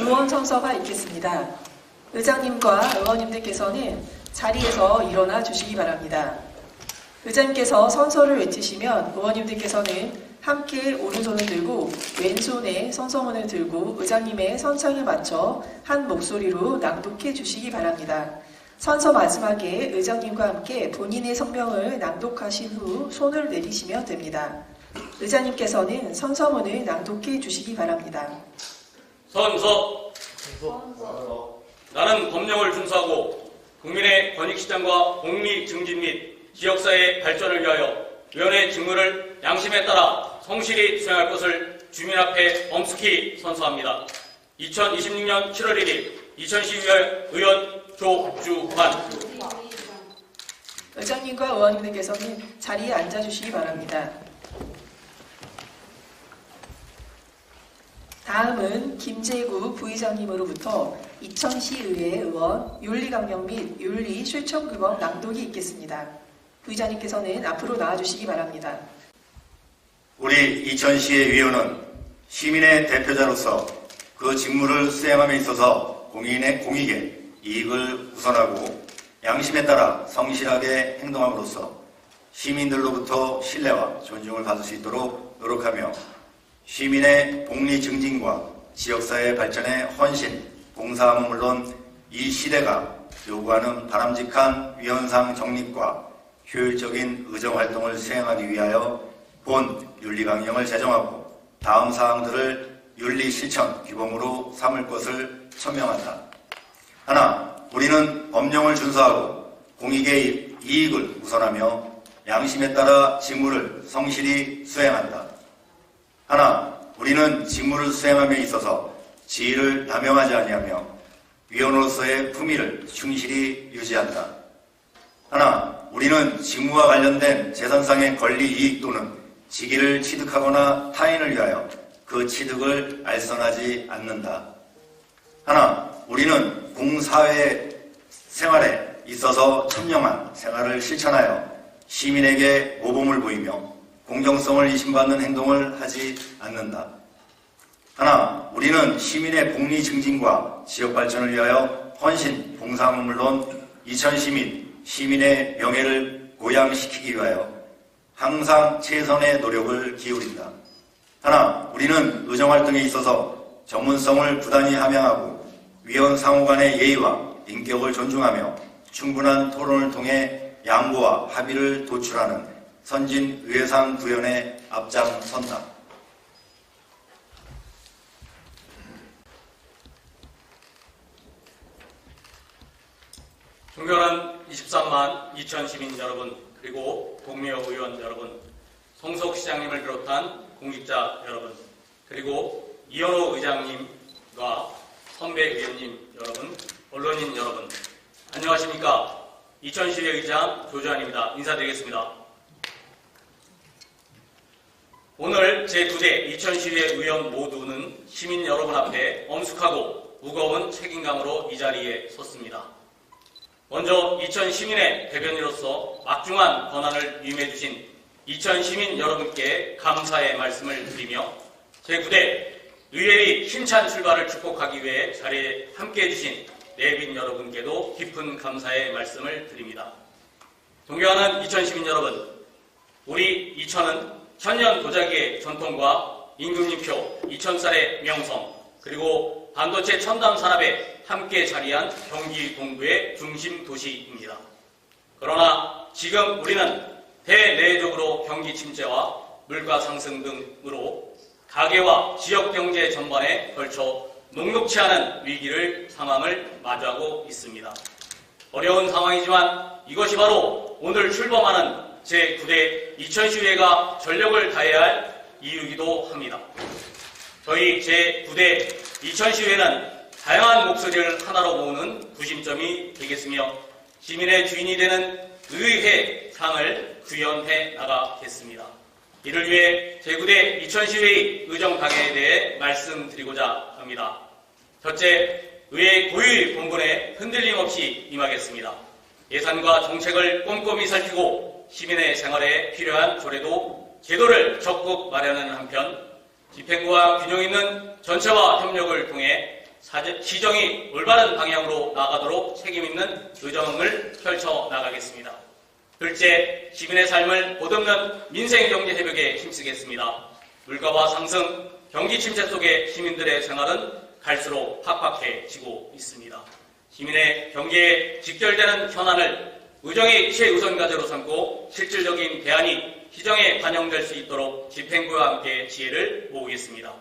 의원 선서가 있겠습니다. 의장님과 의원님들께서는 자리에서 일어나 주시기 바랍니다. 의장님께서 선서를 외치시면 의원님들께서는 함께 오른손을 들고 왼손에 선서문을 들고 의장님의 선창에 맞춰 한 목소리로 낭독해 주시기 바랍니다. 선서 마지막에 의장님과 함께 본인의 성명을 낭독하신 후 손을 내리시면 됩니다. 의장님께서는 선서문을 낭독해 주시기 바랍니다. 선서. 나는 법령을 준수하고 국민의 권익실현과 공리 증진 및 지역사회 발전을 위하여 위원회 직무를 양심에 따라 성실히 수행할 것을 주민 앞에 엄숙히 선서합니다. 2026년 7월 1일 2012년 의원 조주환. 의장님과 의원님들께서는 자리에 앉아주시기 바랍니다. 다음은 김재구 부의장님으로부터 이천시의회 의원 윤리강령 및 윤리실천규범 낭독이 있겠습니다. 부의장님께서는 앞으로 나와주시기 바랍니다. 우리 이천시의 위원은 시민의 대표자로서 그 직무를 수행함에 있어서 공익의 이익을 우선하고 양심에 따라 성실하게 행동함으로써 시민들로부터 신뢰와 존중을 받을 수 있도록 노력하며 시민의 복리 증진과 지역사회 발전에 헌신, 봉사함은 물론 이 시대가 요구하는 바람직한 위헌상 정립과 효율적인 의정활동을 수행하기 위하여 본 윤리강령을 제정하고 다음 사항들을 윤리실천 규범으로 삼을 것을 천명한다. 하나, 우리는 법령을 준수하고 공익의 이익을 우선하며 양심에 따라 직무를 성실히 수행한다. 하나, 우리는 직무를 수행함에 있어서 지위를 남용하지 아니하며 위원으로서의 품위를 충실히 유지한다. 하나, 우리는 직무와 관련된 재산상의 권리, 이익 또는 직위를 취득하거나 타인을 위하여 그 취득을 알선하지 않는다. 하나, 우리는 공사회 생활에 있어서 청렴한 생활을 실천하여 시민에게 모범을 보이며 공정성을 의심받는 행동을 하지 않는다. 하나, 우리는 시민의 복리 증진과 지역 발전을 위하여 헌신, 봉사함은 물론 이천시 및 시민의 명예를 고양시키기 위하여 항상 최선의 노력을 기울인다. 하나, 우리는 의정활동에 있어서 전문성을 부단히 함양하고 위원 상호 간의 예의와 인격을 존중하며 충분한 토론을 통해 양보와 합의를 도출하는 선진 의회상 구현에 앞장선다. 존경하는 23만 2천 시민 여러분, 그리고 동료 의원 여러분, 송석 시장님을 비롯한 공직자 여러분, 그리고 이현호 의장님과 선배 의원님 여러분, 언론인 여러분, 안녕하십니까? 이천시의회 의장 조주환입니다. 인사드리겠습니다. 오늘 제9대 이천시의회 의원 모두는 시민 여러분 앞에 엄숙하고 무거운 책임감으로 이 자리에 섰습니다. 먼저 이천 시민의 대변인으로서 막중한 권한을 위임해 주신 이천 시민 여러분께 감사의 말씀을 드리며 제9대 의회의 힘찬 출발을 축복하기 위해 자리에 함께해 주신 내빈 여러분께도 깊은 감사의 말씀을 드립니다. 존경하는 이천 시민 여러분, 우리 이천은 천년 도자기의 전통과 임금님표, 이천쌀의 명성, 그리고 반도체 첨단 산업에 함께 자리한 경기 동부의 중심 도시입니다. 그러나 지금 우리는 대내적으로 경기 침체와 물가 상승 등으로 가계와 지역 경제 전반에 걸쳐 녹록치 않은 상황을 마주하고 있습니다. 어려운 상황이지만 이것이 바로 오늘 출범하는 제9대 이천시의회가 전력을 다해야 할 이유이기도 합니다. 저희 제9대 이천시의회는 다양한 목소리를 하나로 모으는 구심점이 되겠으며 시민의 주인이 되는 의회상을 구현해 나가겠습니다. 이를 위해 제9대 이천시의회의 의정 방향에 대해 말씀드리고자 합니다. 첫째, 의회 고유 본분에 흔들림 없이 임하겠습니다. 예산과 정책을 꼼꼼히 살피고 시민의 생활에 필요한 조례도 제도를 적극 마련하는 한편 집행부와 균형 있는 전체와 협력을 통해 시정이 올바른 방향으로 나가도록 책임있는 의정을 펼쳐나가겠습니다. 둘째, 시민의 삶을 보듬는 민생경제회복에 힘쓰겠습니다. 물가와 상승, 경기 침체 속에 시민들의 생활은 갈수록 팍팍해지고 있습니다. 시민의 경제에 직결되는 현안을 의정이 최우선 과제로 삼고 실질적인 대안이 시정에 반영될 수 있도록 집행부와 함께 지혜를 모으겠습니다.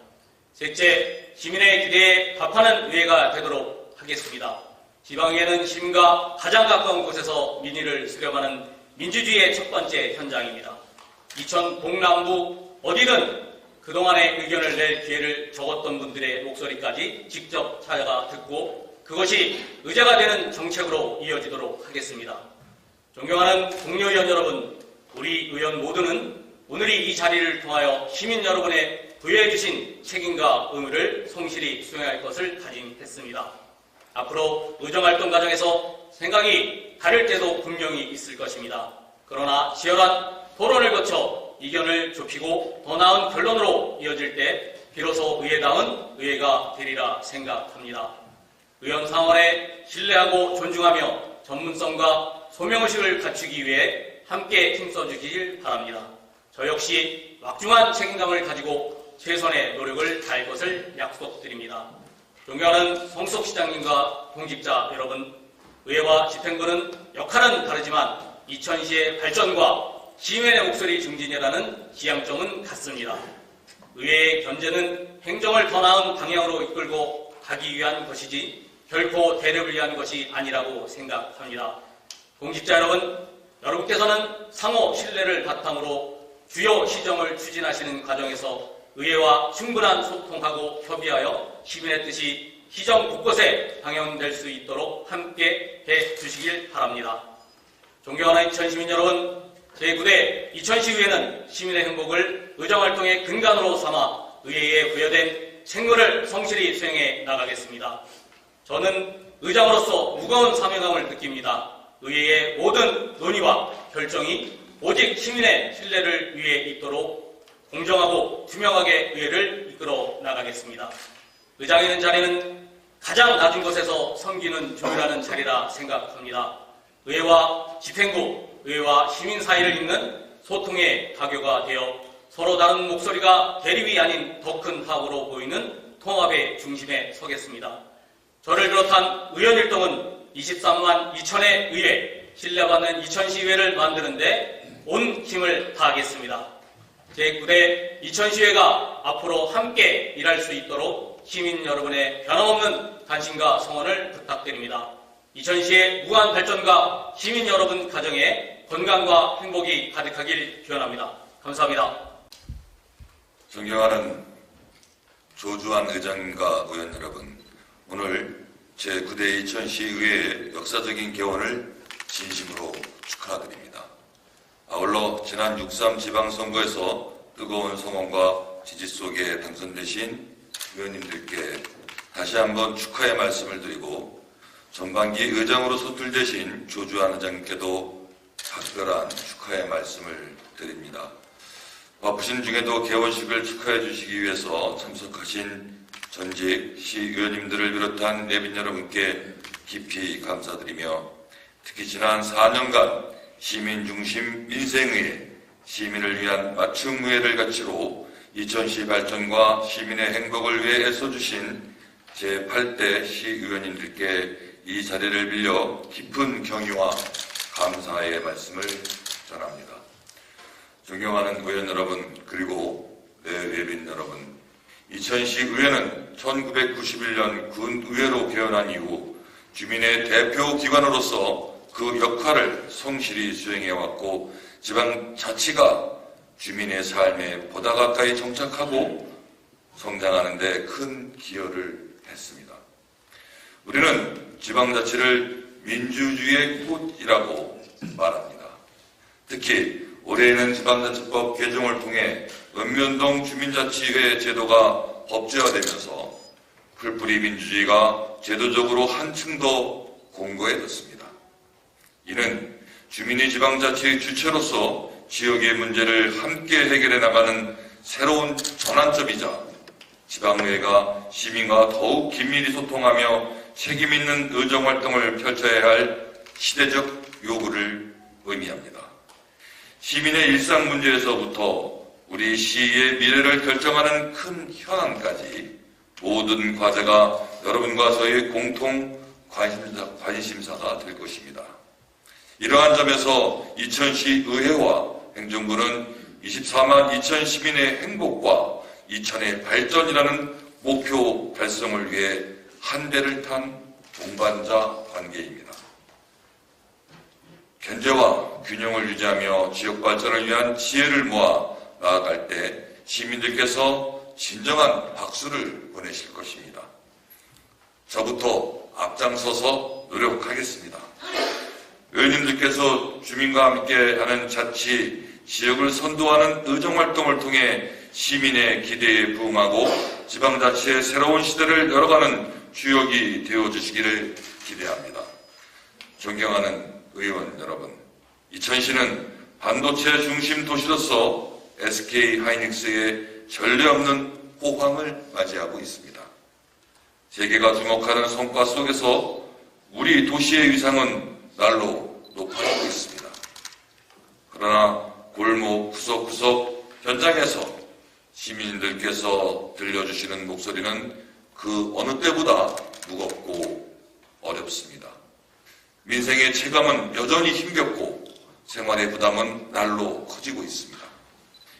셋째, 시민의 기대에 답하는 의회가 되도록 하겠습니다. 지방의회는 시민과 가장 가까운 곳에서 민의를 수렴하는 민주주의의 첫 번째 현장입니다. 이천 동남부 어디든 그동안의 의견을 낼 기회를 적었던 분들의 목소리까지 직접 찾아가 듣고 그것이 의제가 되는 정책으로 이어지도록 하겠습니다. 존경하는 동료의원 여러분, 우리 의원 모두는 오늘이 이 자리를 통하여 시민 여러분의 부여해 주신 책임과 의무를 성실히 수행할 것을 다짐했습니다. 앞으로 의정활동 과정에서 생각이 다를 때도 분명히 있을 것입니다. 그러나 치열한 토론을 거쳐 이견을 좁히고 더 나은 결론으로 이어질 때 비로소 의회다운 의회가 되리라 생각합니다. 의원 상원에 신뢰하고 존중하며 전문성과 소명의식을 갖추기 위해 함께 힘써주길 바랍니다. 저 역시 막중한 책임감을 가지고 최선의 노력을 다할 것을 약속드립니다. 존경하는 성수석 시장님과 동직자 여러분, 의회와 집행부는 역할은 다르지만 이천시의 발전과 시민의 목소리 증진이라는 지향점은 같습니다. 의회의 견제는 행정을 더 나은 방향으로 이끌고 가기 위한 것이지 결코 대립을 위한 것이 아니라고 생각합니다. 동직자 여러분, 여러분께서는 상호 신뢰를 바탕으로 주요 시정을 추진하시는 과정에서 의회와 충분한 소통하고 협의하여 시민의 뜻이 시정 곳곳에 방영될 수 있도록 함께 해주시길 바랍니다. 존경하는 이천시민 여러분, 제9대 이천시의회는 시민의 행복을 의정활동의 근간으로 삼아 의회에 부여된 책무를 성실히 수행해 나가겠습니다. 저는 의장으로서 무거운 사명감을 느낍니다. 의회의 모든 논의와 결정이 오직 시민의 신뢰를 위해 있도록 공정하고 투명하게 의회를 이끌어 나가겠습니다. 의장에 있는 자리는 가장 낮은 곳에서 섬기는 종이라는 자리라 생각합니다. 의회와 집행부, 의회와 시민 사이를 잇는 소통의 가교가 되어 서로 다른 목소리가 대립이 아닌 더 큰 화합으로 보이는 통합의 중심에 서겠습니다. 저를 비롯한 의원 일동은 23만 2천의 의회, 신뢰받는 이천시의회를 만드는데 온 힘을 다하겠습니다. 제9대 이천시의회가 앞으로 함께 일할 수 있도록 시민 여러분의 변함없는 관심과 성원을 부탁드립니다. 이천시의 무한 발전과 시민 여러분 가정에 건강과 행복이 가득하길 기원합니다. 감사합니다. 존경하는 조주환 의장님과 의원 여러분, 오늘 제9대 이천시의회의 역사적인 개원을 진심으로 축하드립니다. 아울러 지난 6.3 지방선거에서 뜨거운 성원과 지지 속에 당선되신 의원님들께 다시 한번 축하의 말씀을 드리고 전반기 의장으로 소출되신 조주환 의장님께도 각별한 축하의 말씀을 드립니다. 바쁘신 중에도 개원식을 축하해 주시기 위해서 참석하신 전직 시의원님들을 비롯한 내빈 여러분께 깊이 감사드리며 특히 지난 4년간 시민중심 민생의회, 시민을 위한 맞춤의회를 가치로 이천시 발전과 시민의 행복을 위해 애써주신 제8대 시의원님들께 이 자리를 빌려 깊은 경의와 감사의 말씀을 전합니다. 존경하는 의원 여러분, 그리고 내외빈 여러분, 이천시 의회는 1991년 군의회로 개원한 이후 주민의 대표 기관으로서 그 역할을 성실히 수행해왔고 지방자치가 주민의 삶에 보다 가까이 정착하고 성장하는 데 큰 기여를 했습니다. 우리는 지방자치를 민주주의의 꽃이라고 말합니다. 특히 올해에는 지방자치법 개정을 통해 읍면동 주민자치회 제도가 법제화되면서 풀뿌리 민주주의가 제도적으로 한층 더 공고해졌습니다. 이는 주민이 지방자치의 주체로서 지역의 문제를 함께 해결해 나가는 새로운 전환점이자 지방의회가 시민과 더욱 긴밀히 소통하며 책임있는 의정활동을 펼쳐야 할 시대적 요구를 의미합니다. 시민의 일상 문제에서부터 우리 시의 미래를 결정하는 큰 현안까지 모든 과제가 여러분과 저의 공통 관심사가 될 것입니다. 이러한 점에서 이천시 의회와 행정부는 24만 2천 시민의 행복과 이천의 발전이라는 목표 달성을 위해 한 배를 탄 동반자 관계입니다. 견제와 균형을 유지하며 지역 발전을 위한 지혜를 모아 나아갈 때 시민들께서 진정한 박수를 보내실 것입니다. 저부터 앞장서서 노력하겠습니다. 의원님들께서 주민과 함께하는 자치, 지역을 선도하는 의정활동을 통해 시민의 기대에 부응하고 지방자치의 새로운 시대를 열어가는 주역이 되어주시기를 기대합니다. 존경하는 의원 여러분, 이천시는 반도체 중심 도시로서 SK 하이닉스의 전례 없는 호황을 맞이하고 있습니다. 세계가 주목하는 성과 속에서 우리 도시의 위상은 날로 높아지고 있습니다. 그러나 골목 구석구석 현장에서 시민들께서 들려주시는 목소리는 그 어느 때보다 무겁고 어렵습니다. 민생의 체감은 여전히 힘겹고 생활의 부담은 날로 커지고 있습니다.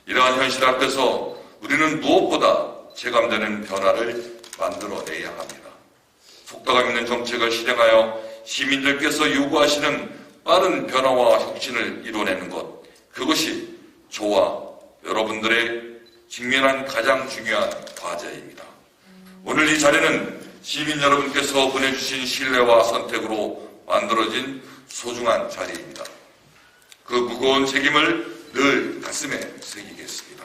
이러한 현실 앞에서 우리는 무엇보다 체감되는 변화를 만들어내야 합니다. 속도감 있는 정책을 실행하여 시민들께서 요구하시는 빠른 변화와 혁신을 이뤄내는 것, 그것이 저와 여러분들의 직면한 가장 중요한 과제입니다. 오늘 이 자리는 시민 여러분께서 보내주신 신뢰와 선택으로 만들어진 소중한 자리입니다. 그 무거운 책임을 늘 가슴에 새기겠습니다.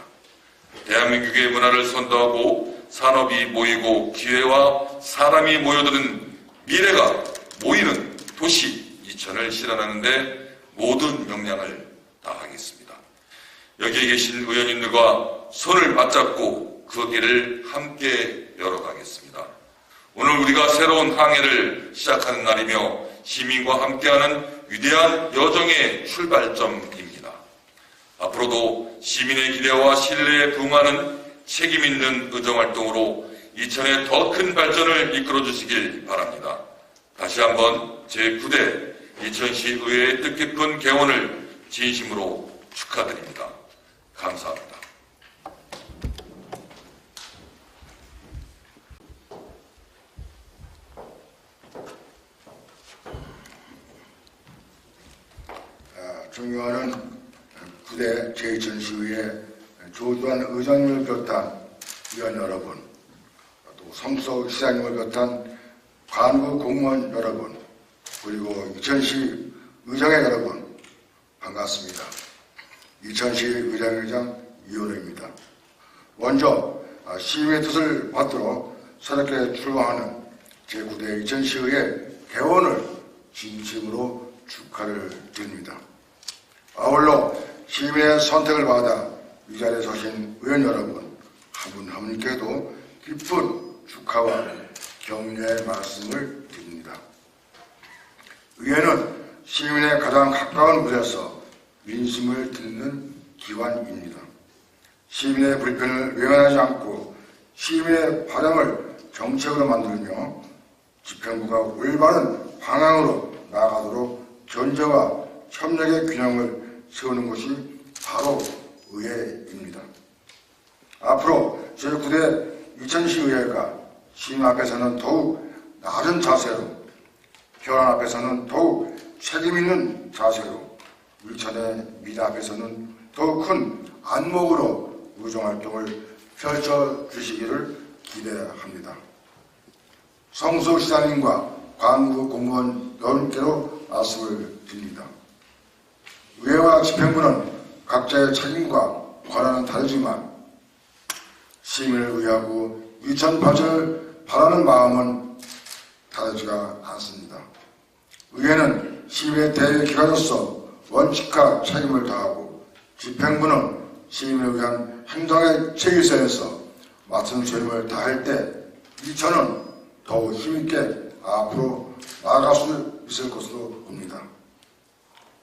대한민국의 문화를 선도하고 산업이 모이고 기회와 사람이 모여드는 미래가 모이는 도시 이천을 실현하는데 모든 역량을 다하겠습니다. 여기에 계신 의원님들과 손을 맞잡고 그 길을 함께 열어가겠습니다. 오늘 우리가 새로운 항해를 시작하는 날이며 시민과 함께하는 위대한 여정의 출발점입니다. 앞으로도 시민의 기대와 신뢰에 부응하는 책임있는 의정활동으로 이천의 더 큰 발전을 이끌어주시길 바랍니다. 다시 한번 제9대 이천시 의회의 뜻깊은 개원을 진심으로 축하드립니다. 감사합니다. 존경하는 9대 제2000시의회 조두환 의장님을 비롯한 위원 여러분, 또 성수석 시장님을 비롯한 관구 공무원 여러분, 그리고 이천시 의장회 여러분, 반갑습니다. 이천시 의장회장 이현우입니다. 먼저 시민의 뜻을 받들어 새롭게 출범하는 제9대 이천시의회 개원을 진심으로 축하를 드립니다. 아울러 시민의 선택을 받아 이 자리에 서신 의원 여러분 한 분 한 분께도 깊은 축하와 격려의 말씀을 드립니다. 의회는 시민의 가장 가까운 곳에서 민심을 듣는 기관입니다. 시민의 불편을 외면하지 않고 시민의 바람을 정책으로 만들며 집행부가 올바른 방향으로 나아가도록 견제와 협력의 균형을 세우는 것이 바로 의회입니다. 앞으로 제9대 이천시 의회가 시민 앞에서는 더욱 낮은 자세로, 현안 앞에서는 더욱 책임있는 자세로, 이천의 미래 앞에서는 더욱 큰 안목으로 의정활동을 펼쳐주시기를 기대합니다. 성수시장님과 관구 공무원 여러분께로 말씀을 드립니다. 의회와 집행부는 각자의 책임과 권한은 다르지만 시민을 위하고 이천 발전을 바라는 마음은 다르지가 않습니다. 의회는 시민의 대기관으로서 원칙과 책임을 다하고 집행부는 시민을 위한 행정의 최일선에서 맡은 책임을 다할 때 이 저는 더욱 힘있게 앞으로 나아갈 수 있을 것으로 봅니다.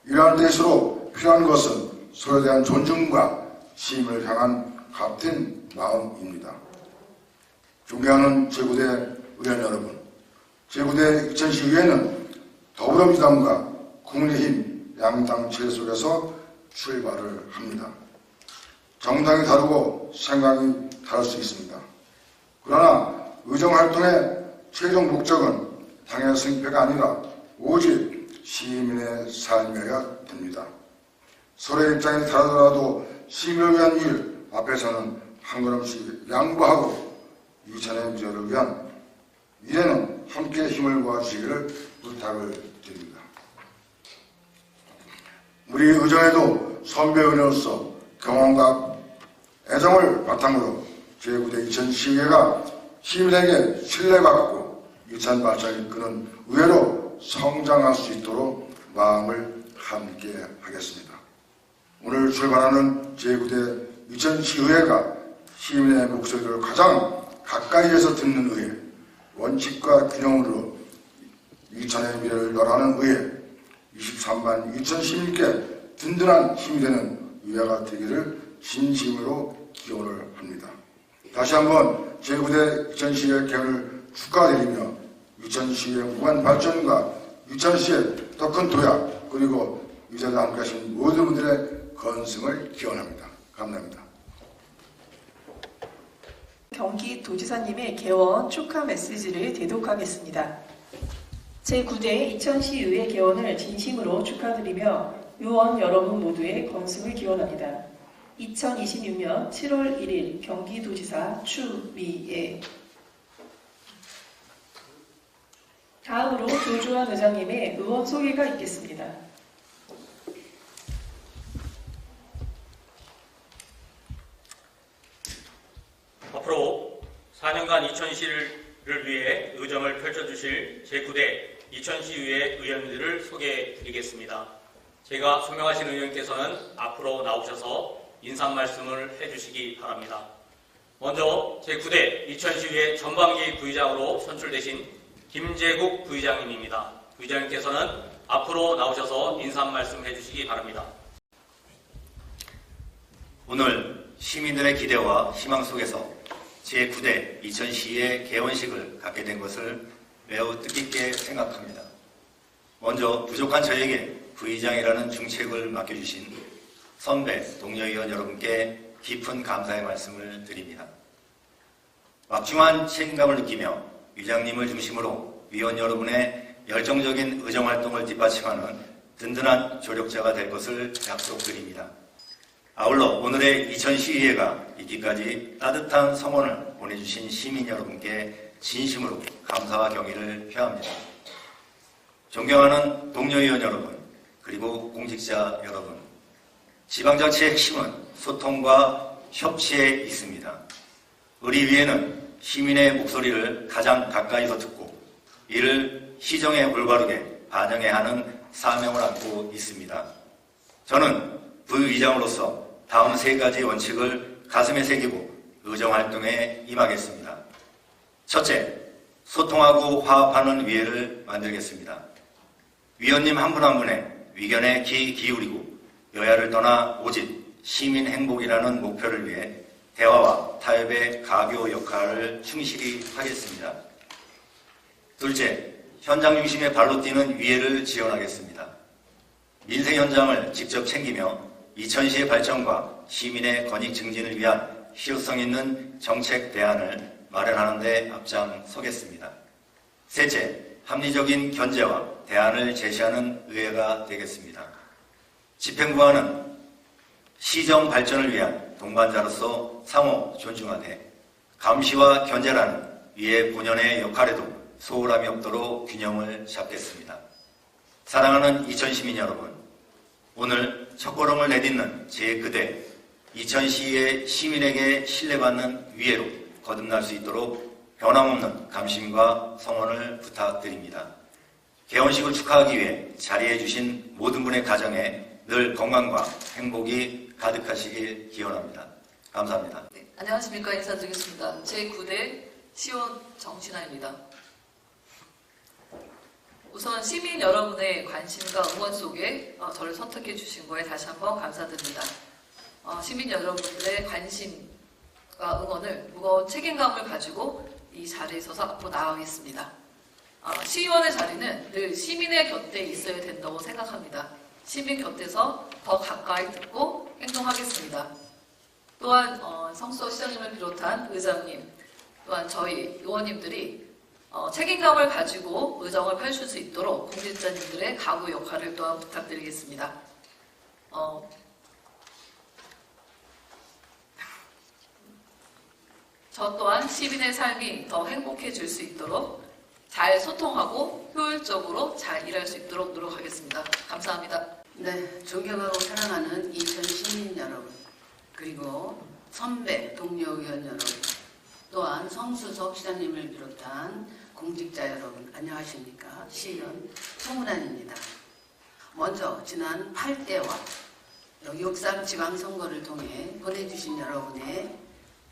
이러한 때일수록 필요한 것은 서로에 대한 존중과 시민을 향한 같은 마음입니다. 존경하는 제9대 의원 여러분, 제9대 이천시의회는 더불어민주당과 국민의힘 양당 체제 속에서 출발을 합니다. 정당이 다르고 생각이 다를 수 있습니다. 그러나 의정활동의 최종 목적은 당의 승패가 아니라 오직 시민의 삶이어야 됩니다. 서로의 입장이 다르더라도 시민을 위한 일 앞에서는 한 걸음씩 양보하고 이천의 미래를 위한 미래는 함께 힘을 모아주시기를 부탁을 드립니다. 우리 의정에도 선배 의원으로서 경험과 애정을 바탕으로 제9대 이천시의회가 시민에게 신뢰받고 이천 발전을 이끄는 의회로 성장할 수 있도록 마음을 함께 하겠습니다. 오늘 출발하는 제9대 이천시의회가 시민의 목소리를 가장 가까이에서 듣는 의회, 원칙과 균형으로 이천의 미래를 열하는 의회, 23만 2천 시민께 든든한 힘이 되는 의회가 되기를 진심으로 기원을 합니다. 다시 한번 제9대 이천시의 개헌을 축하드리며 이천시의 무한 발전과 이천시의 더 큰 도약 그리고 이 자리에 함께하신 모든 분들의 건승을 기원합니다. 감사합니다. 경기도지사님의 개원 축하 메시지를 대독하겠습니다. 제9대 이천시의회 개원을 진심으로 축하드리며 의원 여러분 모두의 건승을 기원합니다. 2026년 7월 1일 경기도지사 추미애. 다음으로 조주환 의장님의 의원 소개가 있겠습니다. 앞으로 4년간 이천시를 위해 의정을 펼쳐주실 제9대 이천시의회 의원들을 소개해드리겠습니다. 제가 소명하신 의원께서는 앞으로 나오셔서 인사 말씀을 해주시기 바랍니다. 먼저 제9대 이천시의회 전반기 부의장으로 선출되신 김재국 부의장님입니다. 부의장님께서는 앞으로 나오셔서 인사 말씀 해주시기 바랍니다. 오늘 시민들의 기대와 희망 속에서 제9대 이천시의 개원식을 갖게 된 것을 매우 뜻깊게 생각합니다. 먼저 부족한 저에게 부의장이라는 중책을 맡겨주신 선배, 동료의원 여러분께 깊은 감사의 말씀을 드립니다. 막중한 책임감을 느끼며 위장님을 중심으로 위원 여러분의 열정적인 의정활동을 뒷받침하는 든든한 조력자가 될 것을 약속드립니다. 아울러 오늘의 이천시의회가 있기까지 따뜻한 성원을 보내주신 시민 여러분께 진심으로 감사와 경의를 표합니다. 존경하는 동료의원 여러분, 그리고 공직자 여러분, 지방정치의 핵심은 소통과 협치에 있습니다. 우리 위에는 시민의 목소리를 가장 가까이서 듣고 이를 시정에 올바르게 반영해야 하는 사명을 안고 있습니다. 저는 부의장으로서 다음 세 가지 원칙을 가슴에 새기고 의정활동에 임하겠습니다. 첫째, 소통하고 화합하는 위회를 만들겠습니다. 위원님 한 분 한 분의 위견에 귀 기울이고 여야를 떠나 오직 시민 행복이라는 목표를 위해 대화와 타협의 가교 역할을 충실히 하겠습니다. 둘째, 현장 중심의 발로 뛰는 위회를 지원하겠습니다. 민생 현장을 직접 챙기며 이천시의 발전과 시민의 권익 증진을 위한 실효성 있는 정책 대안을 마련하는 데 앞장서겠습니다. 셋째, 합리적인 견제와 대안을 제시하는 의회가 되겠습니다. 집행부와는 시정 발전을 위한 동반자로서 상호 존중하되 감시와 견제라는 위의 본연의 역할에도 소홀함이 없도록 균형을 잡겠습니다. 사랑하는 이천시민 여러분, 오늘 첫걸음을 내딛는 제9대 이천시의 시민에게 신뢰받는 위회로 거듭날 수 있도록 변함없는 감심과 성원을 부탁드립니다. 개원식을 축하하기 위해 자리해 주신 모든 분의 가정에 늘 건강과 행복이 가득하시길 기원합니다. 감사합니다. 안녕하십니까. 인사드리겠습니다. 제9대 시원 정신아입니다. 우선 시민 여러분의 관심과 응원 속에 저를 선택해 주신 거에 다시 한번 감사드립니다. 시민 여러분들의 관심과 응원을 무거운 책임감을 가지고 이 자리에 서서 앞으로 나아가겠습니다. 시의원의 자리는 늘 시민의 곁에 있어야 된다고 생각합니다. 시민 곁에서 더 가까이 듣고 행동하겠습니다. 또한 성수석 시장님을 비롯한 의장님, 또한 저희 의원님들이 책임감을 가지고 의정을 펼칠 수 있도록 공직자님들의 각오 역할을 또한 부탁드리겠습니다. 저 또한 시민의 삶이 더 행복해질 수 있도록 잘 소통하고 효율적으로 잘 일할 수 있도록 노력하겠습니다. 감사합니다. 네, 존경하고 사랑하는 이천 시민 여러분, 그리고 선배 동료 의원 여러분, 또한 성수석 시장님을 비롯한 공직자 여러분, 안녕하십니까? 시의원 송은환입니다. 먼저 지난 8대와 6.3 지방선거를 통해 보내주신 여러분의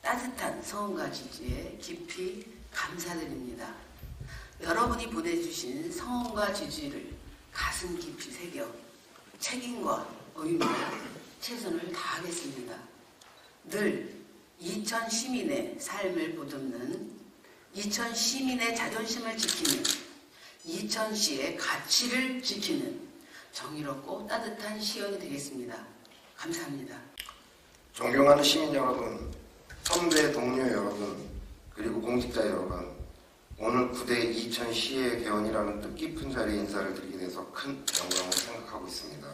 따뜻한 성원과 지지에 깊이 감사드립니다. 여러분이 보내주신 성원과 지지를 가슴 깊이 새겨 책임과 의무로 최선을 다하겠습니다. 늘 이천 시민의 삶을 보듬는, 이천 시민의 자존심을 지키는, 이천시의 가치를 지키는 정의롭고 따뜻한 시의원이 되겠습니다. 감사합니다. 존경하는 시민 여러분, 선배 동료 여러분, 그리고 공직자 여러분, 오늘 9대 이천시의 개원이라는 뜻깊은 자리에 인사를 드리게 돼서 큰 영광을 생각하고 있습니다.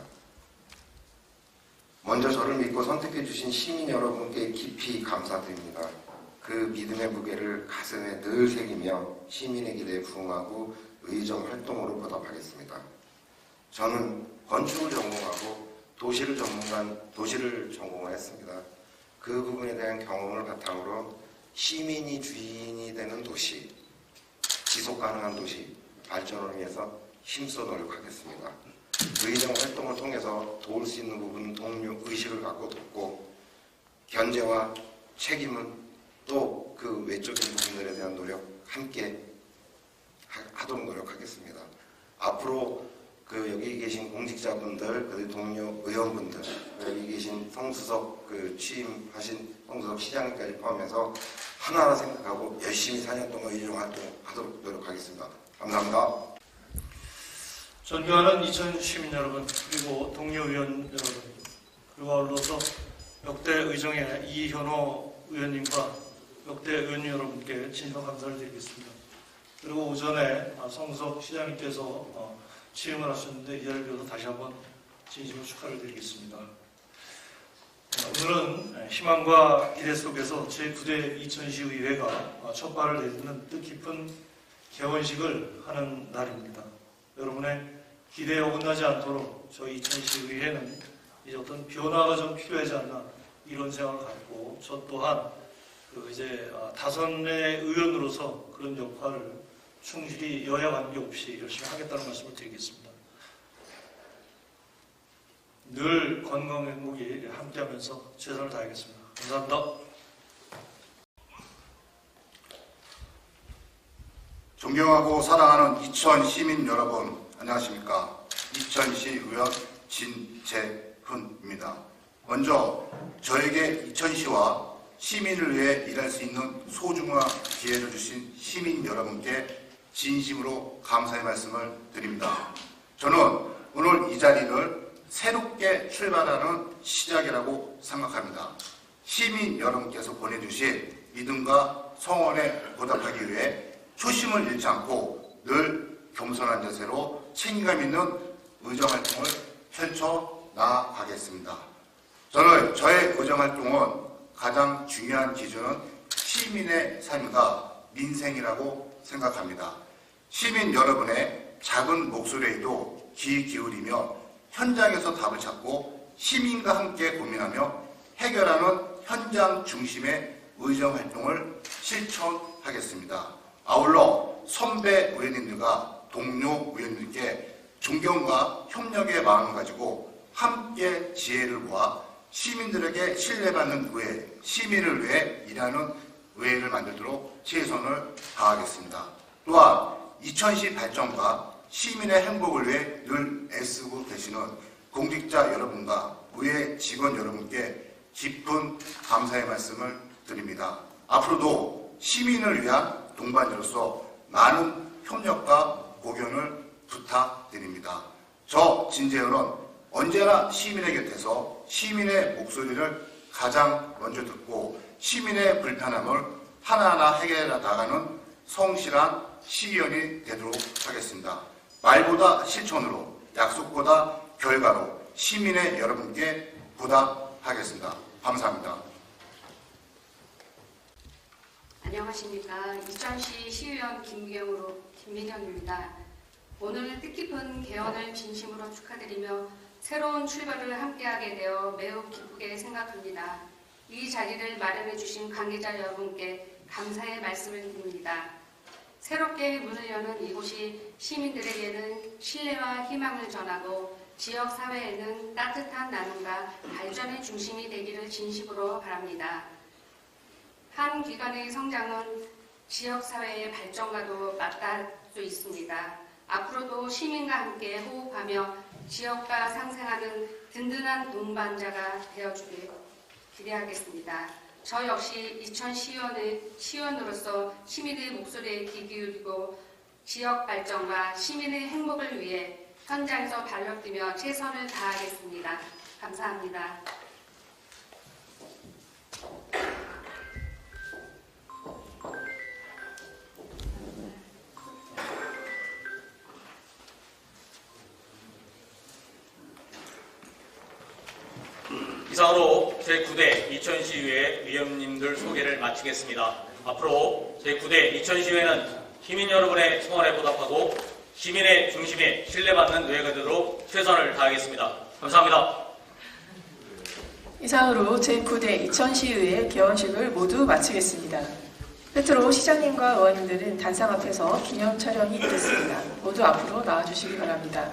먼저 저를 믿고 선택해 주신 시민 여러분께 깊이 감사드립니다. 그 믿음의 무게를 가슴에 늘 새기며 시민의 기대에 부응하고 의정 활동으로 보답하겠습니다. 저는 건축을 전공하고 도시를 전공을 했습니다. 그 부분에 대한 경험을 바탕으로 시민이 주인이 되는 도시, 지속 가능한 도시 발전을 위해서 힘써 노력하겠습니다. 의정 활동을 통해서 도울 수 있는 부분 동료 의식을 갖고 돕고, 견제와 책임은 또 그 외적인 부분들에 대한 노력 함께 하도록 노력하겠습니다. 앞으로 여기 계신 공직자분들, 그리고 동료 의원분들, 여기 계신 성수석 취임하신 성수석 시장님까지 포함해서 하나하나 생각하고 열심히 4년 동안 의정 활동하도록 노력하겠습니다. 감사합니다. 존경하는 이천 시민 여러분, 그리고 동료 의원 여러분, 그리고 아울러서 역대 의정의 이현호 의원님과 역대 의원 여러분께 진심한 감사를 드리겠습니다. 그리고 오전에 성수석 시장님께서 취임을 하셨는데 이 자리를 빌어서 다시 한번 진심으로 축하를 드리겠습니다. 오늘은 희망과 기대 속에서 제9대 이천시의회가 첫 발을 내딛는 뜻깊은 개원식을 하는 날입니다. 여러분의 기대에 어긋나지 않도록 저희 이천시의회는 이제 어떤 변화가 좀 필요하지 않나, 이런 생각을 갖고 저 또한 다선의 의원으로서 그런 역할을 충실히 여야 관계없이 열심히 하겠다는 말씀을 드리겠습니다. 늘 건강 행복이 함께하면서 최선을 다하겠습니다. 감사합니다. 존경하고 사랑하는 이천 시민 여러분, 안녕하십니까? 이천시 의원 진재훈입니다. 먼저 저에게 이천시와 시민을 위해 일할 수 있는 소중한 기회를 주신 시민 여러분께 진심으로 감사의 말씀을 드립니다. 저는 오늘 이 자리를 새롭게 출발하는 시작이라고 생각합니다. 시민 여러분께서 보내주신 믿음과 성원에 보답하기 위해 초심을 잃지 않고 늘 겸손한 자세로 책임감 있는 의정활동을 펼쳐 나가겠습니다. 저는 저의 의정활동은 가장 중요한 기준은 시민의 삶과 민생이라고 생각합니다. 시민 여러분의 작은 목소리에도 귀 기울이며 현장에서 답을 찾고 시민과 함께 고민하며 해결하는 현장 중심의 의정활동을 실천하겠습니다. 아울러 선배 의원님들과 동료 의원님께 존경과 협력의 마음을 가지고 함께 지혜를 모아 시민들에게 신뢰받는 의회, 시민을 위해 일하는 의회를 만들도록 최선을 다하겠습니다. 또한 2010 발전과 시민의 행복을 위해 늘 애쓰고 계시는 공직자 여러분과 의회 직원 여러분께 깊은 감사의 말씀을 드립니다. 앞으로도 시민을 위한 동반자로서 많은 협력과 고견을 부탁드립니다. 저 진재현은 언제나 시민의 곁에서 시민의 목소리를 가장 먼저 듣고 시민의 불편함을 하나하나 해결해 나가는 성실한 시의원이 되도록 하겠습니다. 말보다 실천으로, 약속보다 결과로 시민의 여러분께 보답하겠습니다. 감사합니다. 안녕하십니까. 이천시 시의원 김민영입니다. 오늘 뜻깊은 개원을 진심으로 축하드리며 새로운 출발을 함께하게 되어 매우 기쁘게 생각합니다. 이 자리를 마련해 주신 관계자 여러분께 감사의 말씀을 드립니다. 새롭게 문을 여는 이곳이 시민들에게는 신뢰와 희망을 전하고 지역사회에는 따뜻한 나눔과 발전의 중심이 되기를 진심으로 바랍니다. 한 기관의 성장은 지역사회의 발전과도 맞닿을 수 있습니다. 앞으로도 시민과 함께 호흡하며 지역과 상생하는 든든한 동반자가 되어주길 기대하겠습니다. 저 역시 이천 시의원으로서 시민의 목소리에 귀 기울이고 지역 발전과 시민의 행복을 위해 현장에서 발로 뛰며 최선을 다하겠습니다. 감사합니다. 이상으로 제9대 이천시의회 위원님들 소개를 마치겠습니다. 앞으로 제9대 이천시의회는 시민 여러분의 소원에 보답하고 시민의 중심에 신뢰받는 의회가 되도록 최선을 다하겠습니다. 감사합니다. 이상으로 제9대 이천시의회 개원식을 모두 마치겠습니다. 끝으로 시장님과 의원님들은 단상 앞에서 기념 촬영이 있겠습니다. 모두 앞으로 나와주시기 바랍니다.